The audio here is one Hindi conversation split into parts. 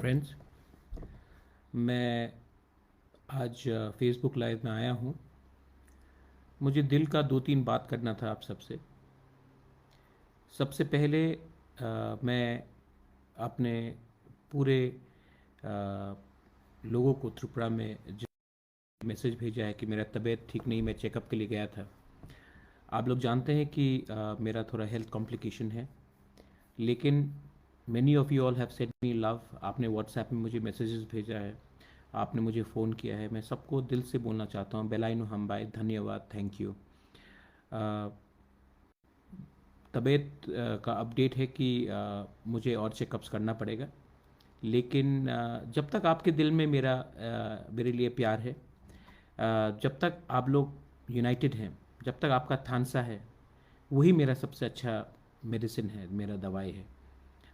फ्रेंड्स, मैं आज फेसबुक लाइव में आया हूँ। मुझे दिल का दो तीन बात करना था आप सबसे। सबसे पहले मैं अपने पूरे अ, लोगों को त्रिपुरा में जो मैसेज भेजा है कि मेरा तबीयत ठीक नहीं, मैं चेकअप के लिए गया था। आप लोग जानते हैं कि मेरा थोड़ा हेल्थ कॉम्प्लिकेशन है, लेकिन many of you all have send me love. आपने व्हाट्सएप में मुझे मैसेजेस भेजा है, आपने मुझे फ़ोन किया है। मैं सबको दिल से बोलना चाहता हूँ, बेलाइनो हमबाई, धन्यवाद, थैंक यू। तबीयत का अपडेट है कि मुझे और चेकअप्स करना पड़ेगा, लेकिन जब तक आपके दिल में मेरे लिए प्यार है, जब तक आप लोग यूनाइटेड हैं, जब तक आपका थानसा है, वही मेरा सबसे अच्छा मेडिसिन है, मेरा दवाई है।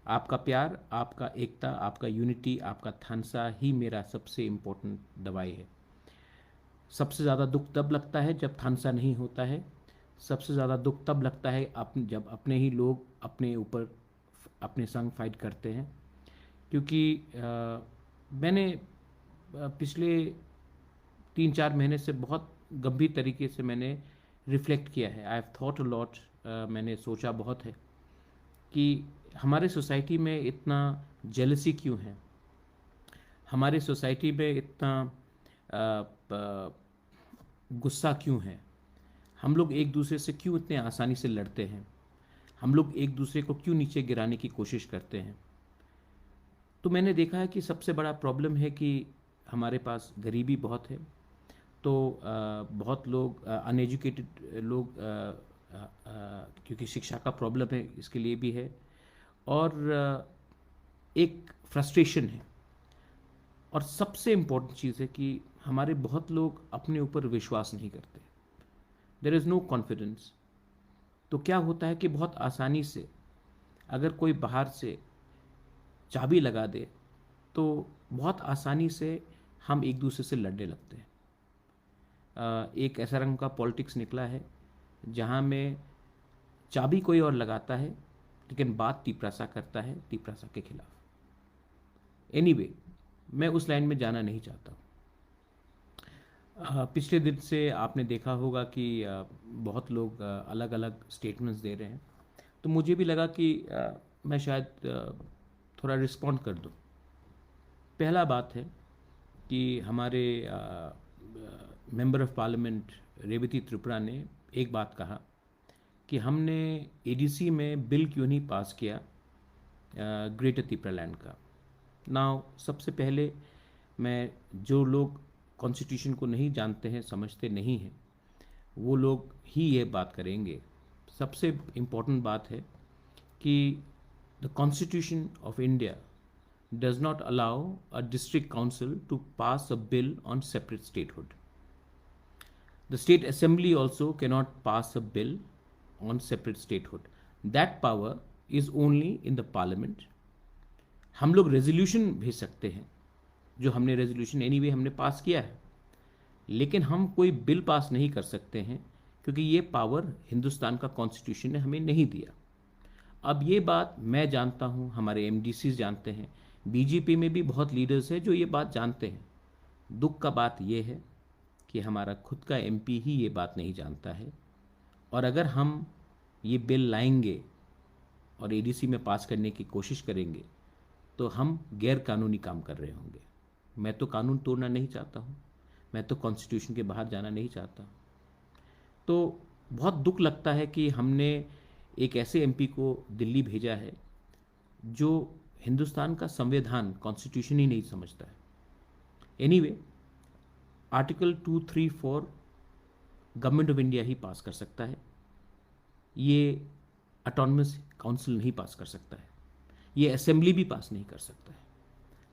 आपका प्यार, आपका एकता, आपका यूनिटी, आपका थानसा ही मेरा सबसे इम्पोर्टेंट दवाई है। सबसे ज़्यादा दुख तब लगता है जब थानसा नहीं होता है। सबसे ज़्यादा दुख तब लगता है जब अपने ही लोग अपने ऊपर अपने संग फाइट करते हैं। क्योंकि मैंने पिछले 3-4 महीने से बहुत गंभीर तरीके से मैंने रिफ्लेक्ट किया है। I have thought a lot. मैंने सोचा बहुत है कि हमारे सोसाइटी में इतना जेलसी क्यों है, हमारी सोसाइटी में इतना गुस्सा क्यों है, हम लोग एक दूसरे से क्यों इतने आसानी से लड़ते हैं, हम लोग एक दूसरे को क्यों नीचे गिराने की कोशिश करते हैं। तो मैंने देखा है कि सबसे बड़ा प्रॉब्लम है कि हमारे पास गरीबी बहुत है। तो बहुत लोग अनएजुकेटेड लोग, क्योंकि शिक्षा का प्रॉब्लम है, इसके लिए भी है। और एक फ्रस्ट्रेशन है। और सबसे इम्पोर्टेंट चीज़ है कि हमारे बहुत लोग अपने ऊपर विश्वास नहीं करते। There is no confidence. तो क्या होता है कि बहुत आसानी से अगर कोई बाहर से चाबी लगा दे, तो बहुत आसानी से हम एक दूसरे से लड़ने लगते हैं। एक ऐसा रंग का पॉलिटिक्स निकला है जहाँ में चाबी कोई और लगाता है, लेकिन बात तिपरासा करता है तिपरासा के खिलाफ। एनीवे, मैं उस लाइन में जाना नहीं चाहता हूँ। पिछले दिन से आपने देखा होगा कि बहुत लोग अलग अलग स्टेटमेंट्स दे रहे हैं। तो मुझे भी लगा कि मैं शायद थोड़ा रिस्पॉन्ड कर दूं। पहला बात है कि हमारे member of parliament Revati Tripura ने एक बात कहा कि हमने एडीसी में बिल क्यों नहीं पास किया ग्रेटर त्रिपुरा लैंड का। नाउ सबसे पहले मैं, जो लोग कॉन्स्टिट्यूशन को नहीं जानते हैं, समझते नहीं हैं, वो लोग ही ये बात करेंगे। सबसे इम्पोर्टेंट बात है कि the constitution of India does not allow a district council to pass a bill on separate statehood. The state assembly also cannot pass a bill on separate statehood. That power is only in the parliament. हम लोग रेजोल्यूशन भेज सकते हैं, जो हमने रेजोल्यूशन एनीवे हमने पास किया है, लेकिन हम कोई बिल पास नहीं कर सकते हैं, क्योंकि ये पावर हिंदुस्तान का कॉन्स्टिट्यूशन ने हमें नहीं दिया। अब ये बात मैं जानता हूँ, हमारे एमडीसी जानते हैं, बीजेपी में भी बहुत लीडर्स हैं जो ये बात जानते हैं। दुख का बात यह है कि हमारा खुद का एमपी ही ये बात नहीं जानता है। और अगर हम ये बिल लाएंगे और एडीसी में पास करने की कोशिश करेंगे, तो हम गैर कानूनी काम कर रहे होंगे। मैं तो कानून तोड़ना नहीं चाहता हूँ, मैं तो कॉन्स्टिट्यूशन के बाहर जाना नहीं चाहता। तो बहुत दुख लगता है कि हमने एक ऐसे एमपी को दिल्ली भेजा है जो हिंदुस्तान का संविधान, कॉन्स्टिट्यूशन ही नहीं समझता है। Anyway, article 234 government of India ही पास कर सकता है, ये ऑटोनमस काउंसिल नहीं पास कर सकता है, ये असेंबली भी पास नहीं कर सकता है।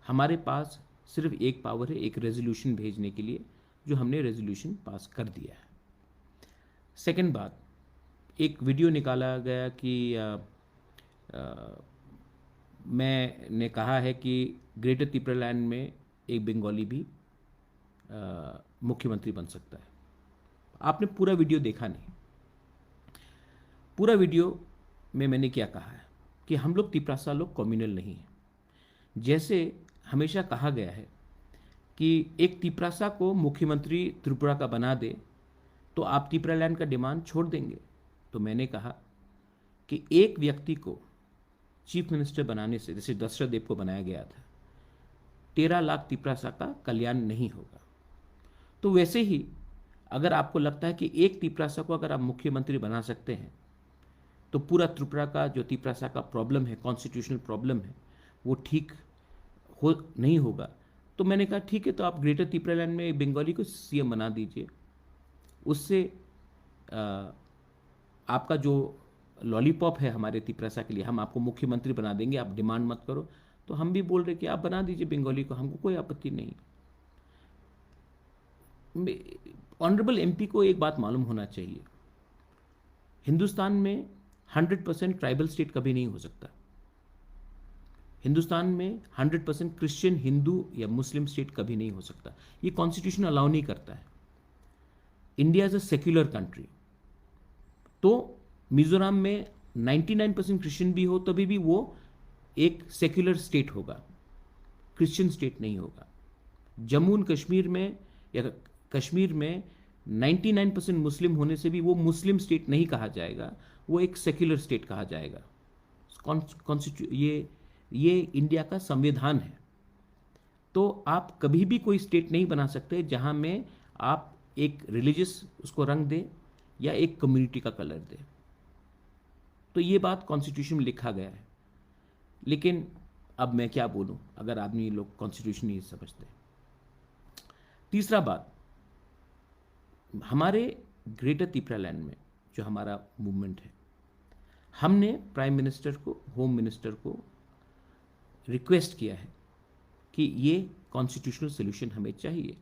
हमारे पास सिर्फ एक पावर है, एक रेजोल्यूशन भेजने के लिए, जो हमने रेजोल्यूशन पास कर दिया है। सेकंड बात, एक वीडियो निकाला गया कि मैंने कहा है कि ग्रेटर त्रिपुरा लैंड में एक बंगाली भी मुख्यमंत्री बन सकता है। आपने पूरा वीडियो देखा नहीं। पूरा वीडियो में मैंने क्या कहा है कि हम लोग तिपरासा लोग कम्युनल नहीं हैं। जैसे हमेशा कहा गया है कि एक तिपरासा को मुख्यमंत्री त्रिपुरा का बना दे तो आप त्रिपुरालैंड का डिमांड छोड़ देंगे। तो मैंने कहा कि एक व्यक्ति को चीफ मिनिस्टर बनाने से, जैसे दशरथ देव को बनाया गया था, 13 लाख तिपरासा का कल्याण नहीं होगा। तो वैसे ही अगर आपको लगता है कि एक तिपरासा को अगर आप मुख्यमंत्री बना सकते हैं तो पूरा त्रिपुरा का जो तिपरासा का प्रॉब्लम है, कॉन्स्टिट्यूशनल प्रॉब्लम है, वो ठीक हो नहीं होगा। तो मैंने कहा ठीक है, तो आप ग्रेटर त्रिपुरालैंड में बंगाली को सीएम बना दीजिए, उससे आपका जो लॉलीपॉप है हमारे तिपरासा के लिए, हम आपको मुख्यमंत्री बना देंगे, आप डिमांड मत करो। तो हम भी बोल रहे कि आप बना दीजिए बंगाली को, हमको कोई आपत्ति नहीं। ऑनरेबल एमपी को एक बात मालूम होना चाहिए, हिंदुस्तान में 100% ट्राइबल स्टेट कभी नहीं हो सकता। हिंदुस्तान में 100% क्रिश्चियन, हिंदू या मुस्लिम स्टेट कभी नहीं हो सकता। ये कॉन्स्टिट्यूशन अलाउ नहीं करता है। India is a secular country. तो मिजोरम में 99% क्रिश्चियन भी हो तभी भी वो एक सेक्युलर स्टेट होगा, क्रिश्चियन स्टेट नहीं होगा। जम्मू एंड कश्मीर में या कश्मीर में 99% मुस्लिम होने से भी वो मुस्लिम स्टेट नहीं कहा जाएगा, वो एक सेक्युलर स्टेट कहा जाएगा। ये इंडिया का संविधान है। तो आप कभी भी कोई स्टेट नहीं बना सकते जहां में आप एक रिलीजियस उसको रंग दे या एक कम्युनिटी का कलर दे। तो ये बात कॉन्स्टिट्यूशन में लिखा गया है। लेकिन अब मैं क्या बोलूं अगर आदमी लोग कॉन्स्टिट्यूशन नहीं समझते। तीसरा बात, हमारे ग्रेटर त्रिपुरालैंड में जो हमारा मूवमेंट है, हमने प्राइम मिनिस्टर को, होम मिनिस्टर को रिक्वेस्ट किया है कि ये कॉन्स्टिट्यूशनल सोल्यूशन हमें चाहिए।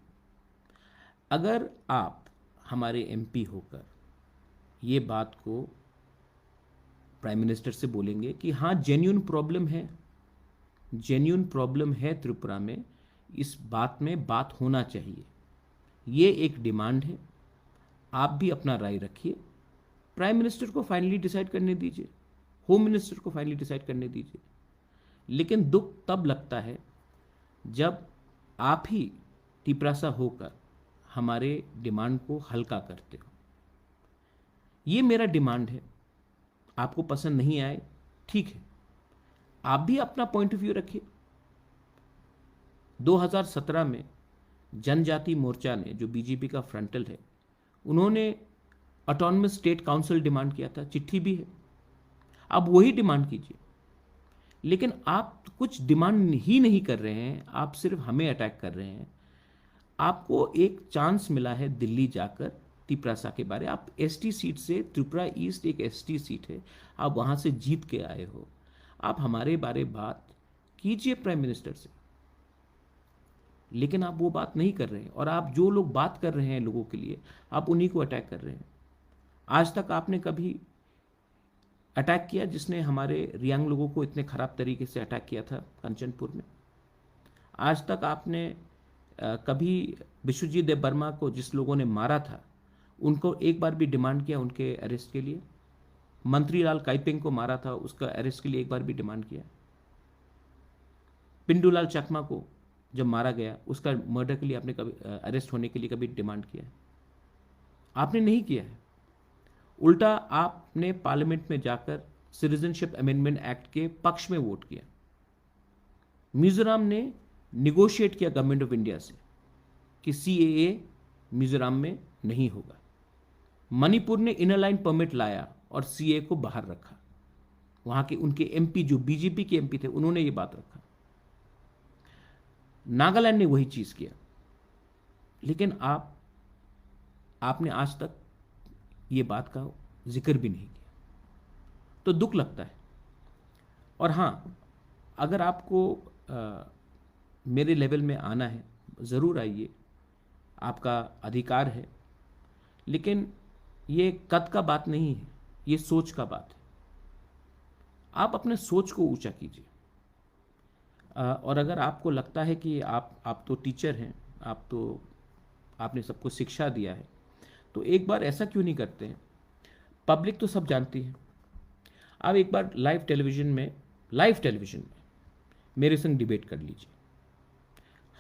अगर आप हमारे एमपी होकर ये बात को प्राइम मिनिस्टर से बोलेंगे कि हाँ जेन्युइन प्रॉब्लम है त्रिपुरा में, इस बात में बात होना चाहिए, ये एक डिमांड है, आप भी अपना राय रखिए, प्राइम मिनिस्टर को फाइनली डिसाइड करने दीजिए, होम मिनिस्टर को फाइनली डिसाइड करने दीजिए। लेकिन दुख तब लगता है जब आप ही तिपरासा होकर हमारे डिमांड को हल्का करते हो। ये मेरा डिमांड है, आपको पसंद नहीं आए ठीक है, आप भी अपना पॉइंट ऑफ व्यू रखिए। 2017 में जनजाति मोर्चा ने, जो बीजेपी का फ्रंटल है, उन्होंने ऑटोनमस स्टेट काउंसिल डिमांड किया था, चिट्ठी भी है, आप वही डिमांड कीजिए। लेकिन आप कुछ डिमांड ही नहीं कर रहे हैं, आप सिर्फ हमें अटैक कर रहे हैं। आपको एक चांस मिला है दिल्ली जाकर तिपरासा के बारे, आप एसटी सीट से, त्रिपुरा ईस्ट एक एसटी सीट है, आप वहां से जीत के आए हो, आप हमारे बारे बात कीजिए प्राइम मिनिस्टर से। लेकिन आप वो बात नहीं कर रहे हैं, और आप जो लोग बात कर रहे हैं लोगों के लिए, आप उन्हीं को अटैक कर रहे हैं। आज तक आपने कभी अटैक किया जिसने हमारे रियांग लोगों को इतने खराब तरीके से अटैक किया था कंचनपुर में? आज तक आपने कभी विश्वजीत देव वर्मा को, जिस लोगों ने मारा था, उनको एक बार भी डिमांड किया उनके अरेस्ट के लिए? मंत्रीलाल काइपिंग को मारा था, उसका अरेस्ट के लिए एक बार भी डिमांड किया? पिंडूलाल चकमा को जब मारा गया, उसका मर्डर के लिए आपने कभी, अरेस्ट होने के लिए कभी डिमांड किया है? आपने नहीं किया है। उल्टा आपने पार्लियामेंट में जाकर सिटीजनशिप अमेंडमेंट एक्ट के पक्ष में वोट किया। मिजोरम ने निगोशिएट किया गवर्नमेंट ऑफ इंडिया से कि सीएए मिजोरम में नहीं होगा। मणिपुर ने इनर लाइन परमिट लाया और सीएए को बाहर रखा। वहां के उनके एमपी, जो बीजेपी के एमपी थे, उन्होंने ये बात रखा। नागालैंड ने वही चीज किया। लेकिन आपने आज तक ये बात का जिक्र भी नहीं किया, तो दुख लगता है। और हां, अगर आपको मेरे लेवल में आना है, ज़रूर आइए, आपका अधिकार है। लेकिन ये कद का बात नहीं है, ये सोच का बात है। आप अपने सोच को ऊंचा कीजिए। और अगर आपको लगता है कि आप तो टीचर हैं, आपने सबको शिक्षा दिया है, तो एक बार ऐसा क्यों नहीं करते हैं? पब्लिक तो सब जानती है। आप एक बार लाइव टेलीविजन में मेरे संग डिबेट कर लीजिए।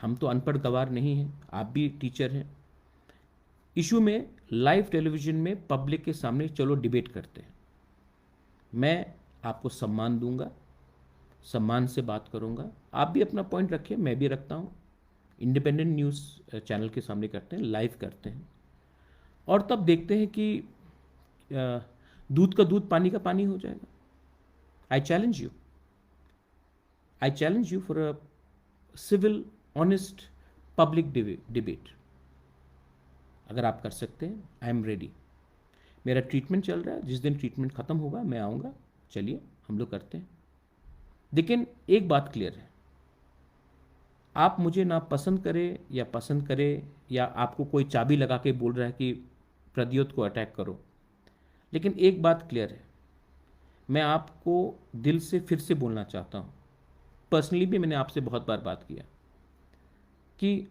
हम तो अनपढ़ गवार नहीं हैं, आप भी टीचर हैं। इशू में लाइव टेलीविजन में पब्लिक के सामने चलो डिबेट करते हैं। मैं आपको सम्मान दूंगा, सम्मान से बात करूंगा, आप भी अपना पॉइंट रखिए, मैं भी रखता हूँ। इंडिपेंडेंट न्यूज़ चैनल के सामने करते हैं, लाइव करते हैं, और तब देखते हैं कि दूध का दूध पानी का पानी हो जाएगा। I challenge you for a civil honest public debate. अगर आप कर सकते हैं, आई एम रेडी। मेरा ट्रीटमेंट चल रहा है, जिस दिन ट्रीटमेंट ख़त्म होगा मैं आऊँगा, चलिए हम लोग करते हैं। लेकिन एक बात क्लियर है, आप मुझे ना पसंद करें या पसंद करें, या आपको कोई चाबी लगा के बोल रहा है कि प्रद्योत को अटैक करो, लेकिन एक बात क्लियर है, मैं आपको दिल से फिर से बोलना चाहता हूँ। पर्सनली भी मैंने आपसे बहुत बार बात किया कि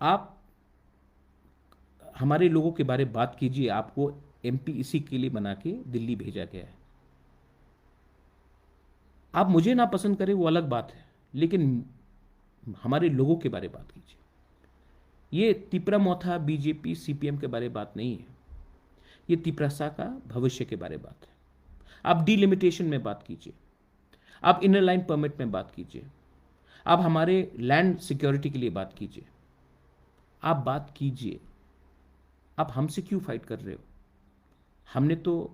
आप हमारे लोगों के बारे में बात कीजिए। आपको एमपी इसी के लिए बना के दिल्ली भेजा गया है। आप मुझे ना पसंद करें वो अलग बात है, लेकिन हमारे लोगों के बारे में बात कीजिए। ये तिपरा मोथा बीजेपी सीपीएम के बारे में बात नहीं है, ये तिपरासा का भविष्य के बारे में बात है। आप डिलिमिटेशन में बात कीजिए, आप इनर लाइन परमिट में बात कीजिए, आप हमारे लैंड सिक्योरिटी के लिए बात कीजिए, आप बात कीजिए। आप हमसे क्यों फाइट कर रहे हो? हमने तो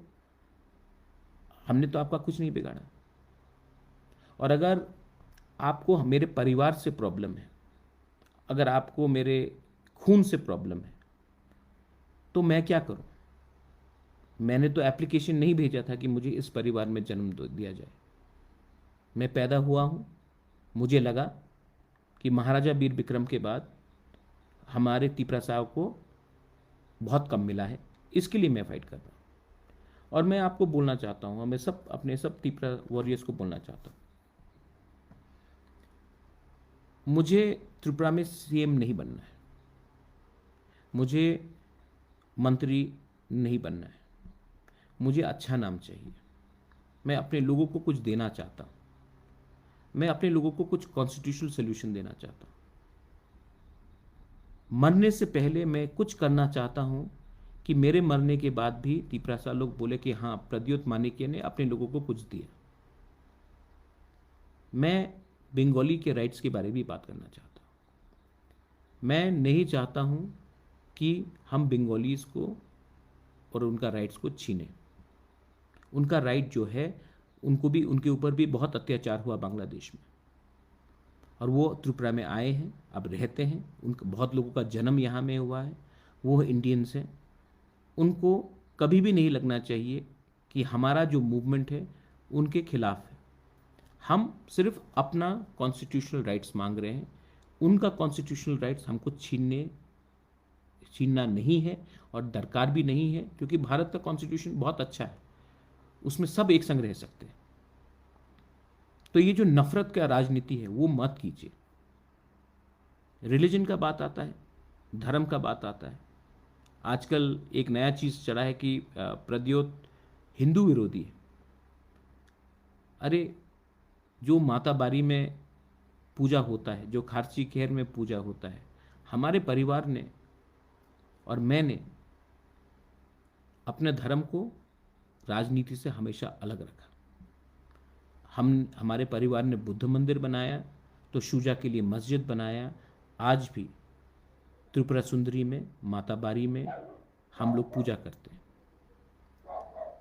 आपका कुछ नहीं बिगाड़ा। और अगर आपको मेरे परिवार से प्रॉब्लम है, अगर आपको मेरे खून से प्रॉब्लम है, तो मैं क्या करूं? मैंने तो एप्लीकेशन नहीं भेजा था कि मुझे इस परिवार में जन्म दिया जाए। मैं पैदा हुआ हूं, मुझे लगा कि महाराजा वीर विक्रम के बाद हमारे तिपरा साहब को बहुत कम मिला है, इसके लिए मैं फाइट कर रहा हूँ। और मैं आपको बोलना चाहता हूँ, मैं सब अपने सब तिपरा वॉरियर्स को बोलना चाहता हूँ, मुझे त्रिपुरा में सीएम नहीं बनना है, मुझे मंत्री नहीं बनना है, मुझे अच्छा नाम चाहिए। मैं अपने लोगों को कुछ देना चाहता हूँ, मैं अपने लोगों को कुछ कॉन्स्टिट्यूशनल सोल्यूशन देना चाहता हूँ। मरने से पहले मैं कुछ करना चाहता हूँ कि मेरे मरने के बाद भी तिपरासा लोग बोले कि हाँ, प्रद्योत माणिक्य ने अपने लोगों को कुछ दिया। मैं बंगाली के राइट्स के बारे में भी बात करना चाहता हूँ। मैं नहीं चाहता हूँ कि हम बंगालीज को और उनका राइट्स को छीने। उनका राइट जो है, उनको भी, उनके ऊपर भी बहुत अत्याचार हुआ बांग्लादेश में, और वो त्रिपुरा में आए हैं, अब रहते हैं। उनका बहुत लोगों का जन्म यहाँ में हुआ है, वो इंडियंस हैं। उनको कभी भी नहीं लगना चाहिए कि हमारा जो मूवमेंट है उनके खिलाफ है। हम सिर्फ अपना कॉन्स्टिट्यूशनल राइट्स मांग रहे हैं, उनका कॉन्स्टिट्यूशनल राइट्स हमको छीनना नहीं है और दरकार भी नहीं है, क्योंकि भारत का कॉन्स्टिट्यूशन बहुत अच्छा है, उसमें सब एक संग रह सकते हैं। तो ये जो नफरत का राजनीति है वो मत कीजिए। रिलीजन का बात आता है, धर्म का बात आता है। आजकल एक नया चीज़ चला है कि प्रद्योत हिंदू विरोधी है। अरे, जो माता बारी में पूजा होता है, जो खारची खेर में पूजा होता है, हमारे परिवार ने और मैंने अपने धर्म को राजनीति से हमेशा अलग रखा। हमारे परिवार ने बुद्ध मंदिर बनाया, तो शुजा के लिए मस्जिद बनाया। आज भी त्रिपुरा सुंदरी में, माता बारी में हम लोग पूजा करते हैं।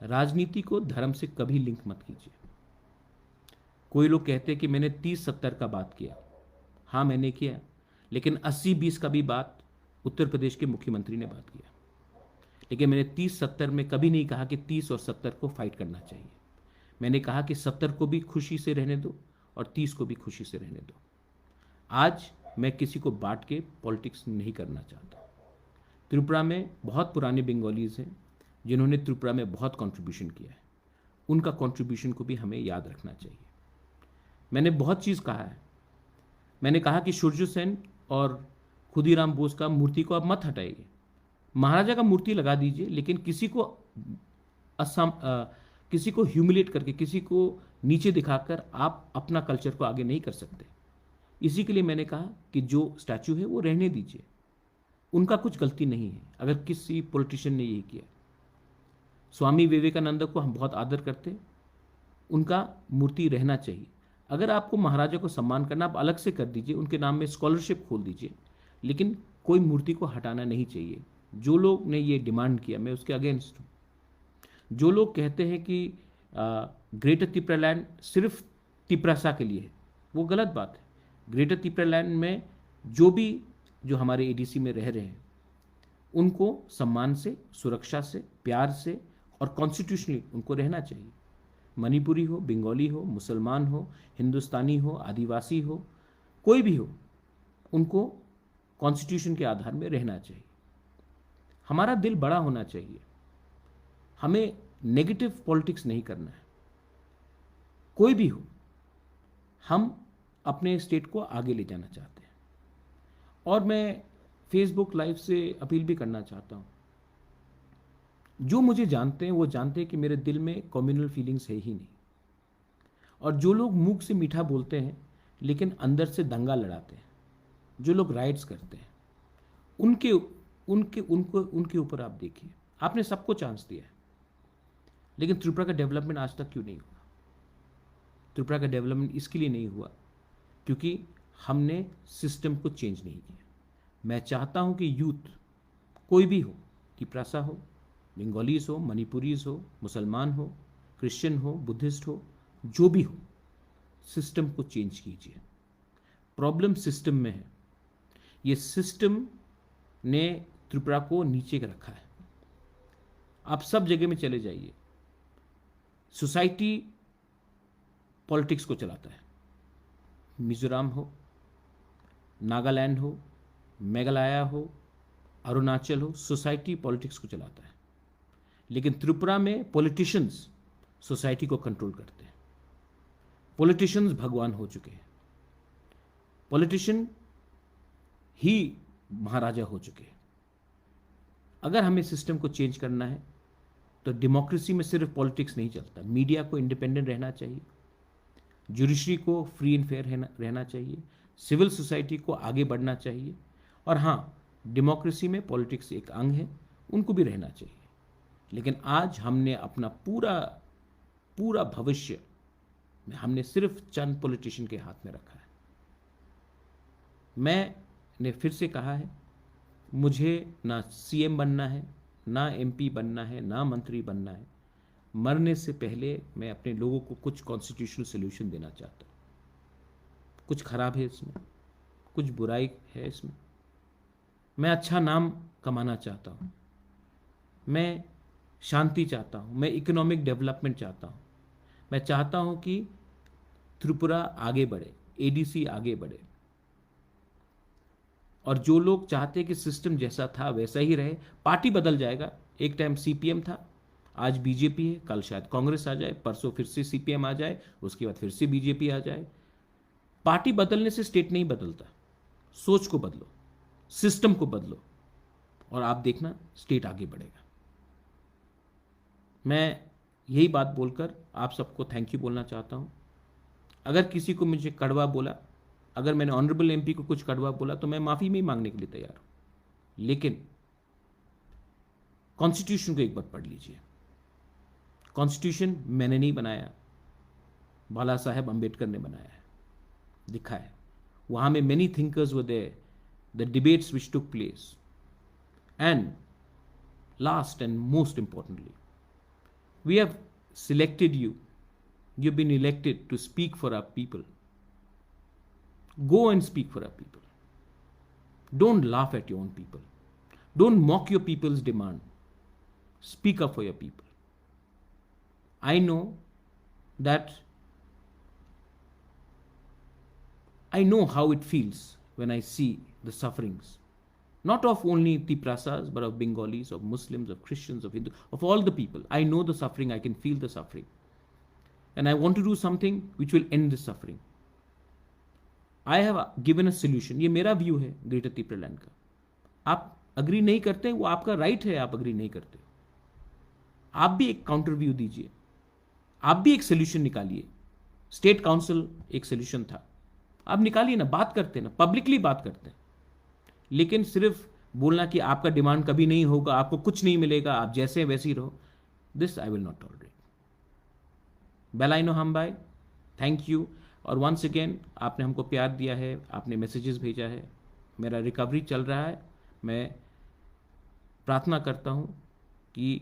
राजनीति को धर्म से कभी लिंक मत कीजिए। कोई लोग कहते हैं कि मैंने 30-70 का बात किया। हाँ, मैंने किया, लेकिन 80-20 का भी बात उत्तर प्रदेश के मुख्यमंत्री ने बात किया। लेकिन मैंने 30-70 में कभी नहीं कहा कि 30 और 70 को फाइट करना चाहिए। मैंने कहा कि 70 को भी खुशी से रहने दो और 30 को भी खुशी से रहने दो। आज मैं किसी को बांट के पॉलिटिक्स नहीं करना चाहता। त्रिपुरा में बहुत पुराने बंगालीज हैं जिन्होंने त्रिपुरा में बहुत कंट्रीब्यूशन किया है, उनका कंट्रीब्यूशन को भी हमें याद रखना चाहिए। मैंने बहुत चीज़ कहा है। मैंने कहा कि सूर्य सेन और खुदीराम बोस का मूर्ति को आप मत हटाइए, महाराजा का मूर्ति लगा दीजिए, लेकिन किसी को ह्यूमिलेट करके, किसी को नीचे दिखाकर आप अपना कल्चर को आगे नहीं कर सकते। इसी के लिए मैंने कहा कि जो स्टैचू है वो रहने दीजिए, उनका कुछ गलती नहीं है अगर किसी पॉलिटिशियन ने यही किया। स्वामी विवेकानंद को हम बहुत आदर करते हैं, उनका मूर्ति रहना चाहिए। अगर आपको महाराजा को सम्मान करना, आप अलग से कर दीजिए, उनके नाम में स्कॉलरशिप खोल दीजिए, लेकिन कोई मूर्ति को हटाना नहीं चाहिए। जो लोग ने ये डिमांड किया, मैं उसके अगेंस्ट हूँ। जो लोग कहते हैं कि ग्रेटर तिपरालैंड सिर्फ तिपरासा के लिए है, वो गलत बात है। ग्रेटर तिपरालैंड में जो हमारे एडीसी में रह रहे हैं, उनको सम्मान से, सुरक्षा से, प्यार से और कॉन्स्टिट्यूशनली उनको रहना चाहिए। मणिपुरी हो, बंगाली हो, मुसलमान हो, हिंदुस्तानी हो, आदिवासी हो, कोई भी हो, उनको कॉन्स्टिट्यूशन के आधार में रहना चाहिए। हमारा दिल बड़ा होना चाहिए, हमें नेगेटिव पॉलिटिक्स नहीं करना है। कोई भी हो, हम अपने स्टेट को आगे ले जाना चाहते हैं। और मैं फेसबुक लाइव से अपील भी करना चाहता हूँ, जो मुझे जानते हैं वो जानते हैं कि मेरे दिल में कम्युनल फीलिंग्स है ही नहीं। और जो लोग मुख से मीठा बोलते हैं लेकिन अंदर से दंगा लड़ाते हैं, जो लोग राइट्स करते हैं, उनके ऊपर आप देखिए। आपने सबको चांस दिया है, लेकिन त्रिपुरा का डेवलपमेंट आज तक क्यों नहीं हुआ? त्रिपुरा का डेवलपमेंट इसके लिए नहीं हुआ क्योंकि हमने सिस्टम को चेंज नहीं किया। मैं चाहता हूं कि यूथ, कोई भी हो, तिपरासा हो, बंगालीज हो, मणिपुरीज हो, मुसलमान हो, क्रिश्चियन हो, बुद्धिस्ट हो, जो भी हो, सिस्टम को चेंज कीजिए। प्रॉब्लम सिस्टम में है। ये सिस्टम ने त्रिपुरा को नीचे रखा है। आप सब जगह में चले जाइए, सोसाइटी पॉलिटिक्स को चलाता है। मिजोरम हो, नागालैंड हो, मेघालय हो, अरुणाचल हो, सोसाइटी पॉलिटिक्स को चलाता है। लेकिन त्रिपुरा में पॉलिटिशियंस सोसाइटी को कंट्रोल करते हैं। पॉलिटिशियंस भगवान हो चुके हैं, पॉलिटिशियन ही महाराजा हो चुके हैं। अगर हमें सिस्टम को चेंज करना है तो डेमोक्रेसी में सिर्फ पॉलिटिक्स नहीं चलता। मीडिया को इंडिपेंडेंट रहना चाहिए, जुडिशरी को फ्री एंड फेयर रहना चाहिए, सिविल सोसाइटी को आगे बढ़ना चाहिए, और हाँ, डेमोक्रेसी में पॉलिटिक्स एक अंग है, उनको भी रहना चाहिए। लेकिन आज हमने अपना पूरा भविष्य हमने सिर्फ चंद पॉलिटिशियन के हाथ में रखा है। मैंने फिर से कहा है, मुझे ना सीएम बनना है, ना एमपी बनना है, ना मंत्री बनना है। मरने से पहले मैं अपने लोगों को कुछ कॉन्स्टिट्यूशनल सोल्यूशन देना चाहता हूँ। कुछ खराब है इसमें, कुछ बुराई है इसमें। मैं अच्छा नाम कमाना चाहता हूँ, मैं शांति चाहता हूँ, मैं इकोनॉमिक डेवलपमेंट चाहता हूँ। मैं चाहता हूँ कि त्रिपुरा आगे बढ़े, एडीसी आगे बढ़े। और जो लोग चाहते हैं कि सिस्टम जैसा था वैसा ही रहे, पार्टी बदल जाएगा। एक टाइम सीपीएम था, आज बीजेपी है, कल शायद कांग्रेस आ जाए, परसों फिर से सीपीएम आ जाए, उसके बाद फिर से बीजेपी आ जाए। पार्टी बदलने से स्टेट नहीं बदलता। सोच को बदलो, सिस्टम को बदलो, और आप देखना स्टेट आगे बढ़ेगा। मैं यही बात बोलकर आप सबको थैंक यू बोलना चाहता हूं। अगर किसी को मुझे कड़वा बोला, अगर मैंने ऑनरेबल एमपी को कुछ कड़वा बोला, तो मैं माफी नहीं मांगने के लिए तैयार हूं। लेकिन कॉन्स्टिट्यूशन को एक बार पढ़ लीजिए। कॉन्स्टिट्यूशन मैंने नहीं बनाया, बाला साहेब अंबेडकर ने बनाया है, लिखा है। वहां में many thinkers were there, the debates which took place, and last and most importantly, we have selected you. You've been elected to speak for our people. Go and speak for our people. Don't laugh at your own people. Don't mock your people's demand. Speak up for your people. I know that I know how it feels when I see the sufferings, not of only Tiprasas, but of Bengalis, of Muslims, of Christians, of Hindus, of all the people. I know the suffering, I can feel the suffering. And I want to do something which will end this suffering. I have given a solution. ये मेरा व्यू है ग्रेटर तिपरालैंड का। आप अग्री नहीं करते, वो आपका राइट है, आप अग्री नहीं करते। आप भी एक काउंटर व्यू दीजिए, आप भी एक सोल्यूशन निकालिए। स्टेट काउंसिल एक सोल्यूशन था, आप निकालिए ना, बात करते हैं ना, पब्लिकली बात करते हैं। लेकिन सिर्फ बोलना कि आपका डिमांड कभी नहीं होगा, आपको कुछ नहीं मिलेगा, आप जैसे हैं वैसे ही रहो, this I will not tolerate. बेलाइनो हम भाई, थैंक यू। और वंस अगेन आपने हमको प्यार दिया है, आपने मैसेजेस भेजा है, मेरा रिकवरी चल रहा है। मैं प्रार्थना करता हूँ कि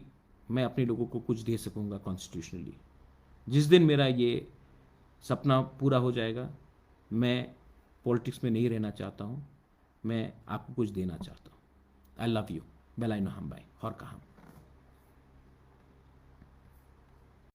मैं अपने लोगों को कुछ दे सकूँगा कॉन्स्टिट्यूशनली। जिस दिन मेरा ये सपना पूरा हो जाएगा, मैं पॉलिटिक्स में नहीं रहना चाहता हूँ, मैं आपको कुछ देना चाहता हूँ। I love you. बेलाइनो हम भाई और कहा।